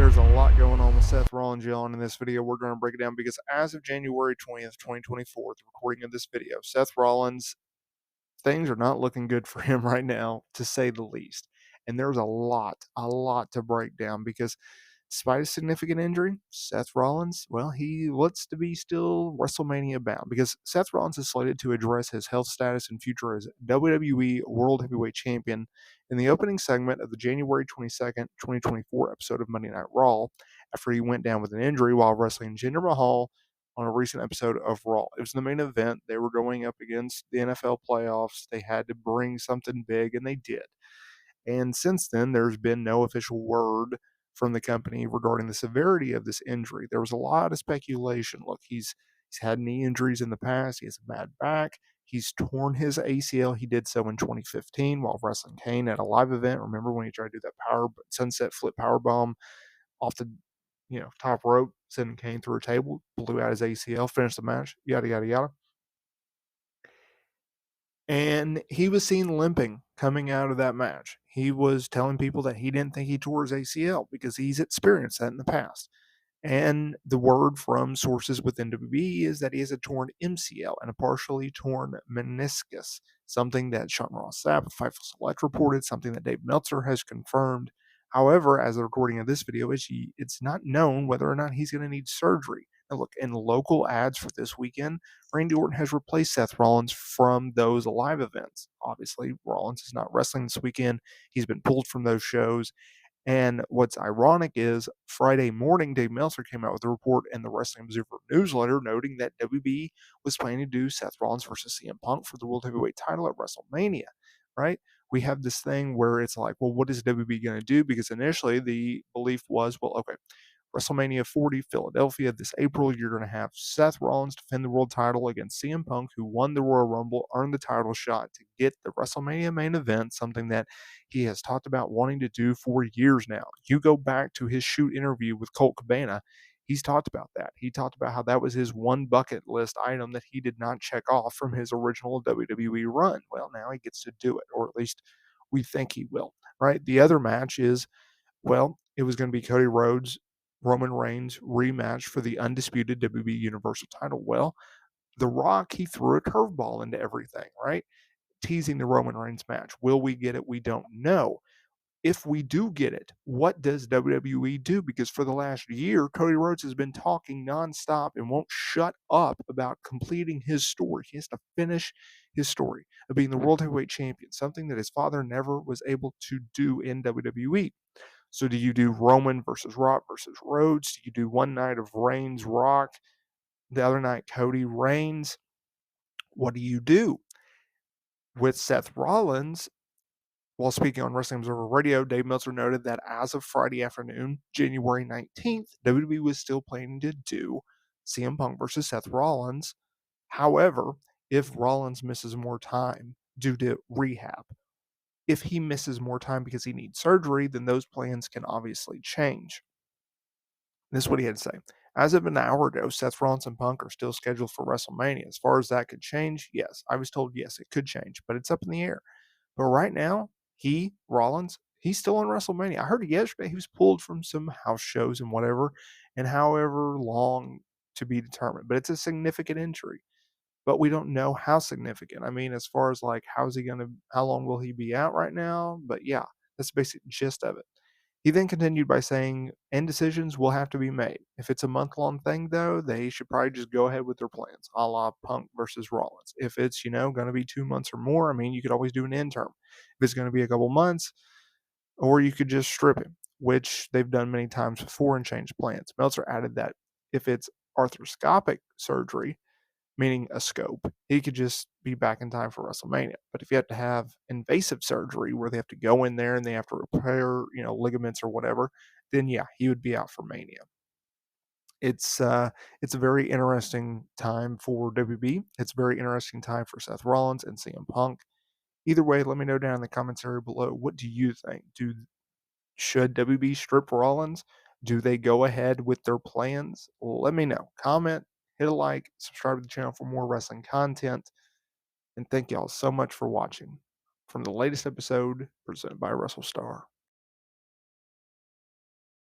there's a lot going on with Seth Rollins, y'all. And in this video, we're going to break it down because as of January 20th, 2024, the recording of this video, Seth Rollins, things are not looking good for him right now, to say the least. And there's a lot to break down because despite a significant injury, Seth Rollins, well, he looks to be still WrestleMania bound because Seth Rollins is slated to address his health status and future as WWE World Heavyweight Champion in the opening segment of the January 22nd, 2024 episode of Monday Night Raw after he went down with an injury while wrestling Jinder Mahal on a recent episode of Raw. It was the main event. They were going up against the NFL playoffs. They had to bring something big, and they did. And since then, there's been no official word from the company regarding the severity of this injury. There was a lot of speculation. Look, he's had knee injuries in the past. He has a bad back. He's torn his ACL. He did so in 2015 while wrestling Kane at a live event. Remember when he tried to do that sunset flip power bomb off the top rope, sending Kane through a table, blew out his ACL, finished the match, yada yada yada. And he was seen limping coming out of that match. He was telling people that he didn't think he tore his ACL because he's experienced that in the past. And the word from sources within WWE is that he has a torn MCL and a partially torn meniscus, something that Sean Ross Sapp of Fightful Select reported, something that Dave Meltzer has confirmed. However, as the recording of this video is, it's not known whether or not he's going to need surgery. Now, look, in local ads for this weekend, Randy Orton has replaced Seth Rollins from those live events. Obviously, Rollins is not wrestling this weekend. He's been pulled from those shows. And what's ironic is Friday morning, Dave Meltzer came out with a report in the Wrestling Observer newsletter noting that WB was planning to do Seth Rollins versus CM Punk for the World Heavyweight title at WrestleMania, right? We have this thing where it's like, well, what is WB going to do? Because initially the belief was, well, okay, WrestleMania 40, Philadelphia, this April, you're going to have Seth Rollins defend the world title against CM Punk, who won the Royal Rumble, earned the title shot to get the WrestleMania main event, something that he has talked about wanting to do for years now. You go back to his shoot interview with Colt Cabana, he's talked about that. He talked about how that was his one bucket list item that he did not check off from his original WWE run. Well, now he gets to do it, or at least we think he will, right? The other match is, well, it was going to be Cody Rhodes Roman Reigns rematch for the undisputed WWE Universal title. Well, The Rock, he threw a curveball into everything, right? Teasing the Roman Reigns match. Will we get it? We don't know. If we do get it, what does WWE do? Because for the last year, Cody Rhodes has been talking nonstop and won't shut up about completing his story. He has to finish his story of being the World Heavyweight Champion, something that his father never was able to do in WWE. So do you do Roman versus Rock versus Rhodes? Do you do one night of Reigns, Rock, the other night Cody, Reigns? What do you do? With Seth Rollins, while speaking on Wrestling Observer Radio, Dave Meltzer noted that as of Friday afternoon, January 19th, WWE was still planning to do CM Punk versus Seth Rollins. However, if Rollins misses more time due to rehab, if he misses more time because he needs surgery, then those plans can obviously change. This is what he had to say. As of an hour ago, Seth Rollins and Punk are still scheduled for WrestleMania. As far as that could change, yes. I was told, yes, it could change, but it's up in the air. But right now, Rollins, he's still on WrestleMania. I heard yesterday he was pulled from some house shows and whatever, and however long to be determined. But it's a significant injury. But we don't know how significant. I mean, as far as like, how long will he be out right now? But yeah, that's the basic gist of it. He then continued by saying, and decisions will have to be made. If it's a month-long thing, though, they should probably just go ahead with their plans, a la Punk versus Rollins. If it's, going to be 2 months or more, I mean, you could always do an interim. If it's going to be a couple months, or you could just strip him, which they've done many times before and changed plans. Meltzer added that if it's arthroscopic surgery, meaning a scope, he could just be back in time for WrestleMania. But if you have to have invasive surgery where they have to go in there and they have to repair, ligaments or whatever, then yeah, he would be out for Mania. It's a very interesting time for WB. It's a very interesting time for Seth Rollins and CM Punk. Either way, let me know down in the comments area below. What do you think? Should WB strip Rollins? Do they go ahead with their plans? Let me know. Comment, hit a like, subscribe to the channel for more wrestling content. And thank y'all so much for watching from the latest episode presented by WrestleSTAR.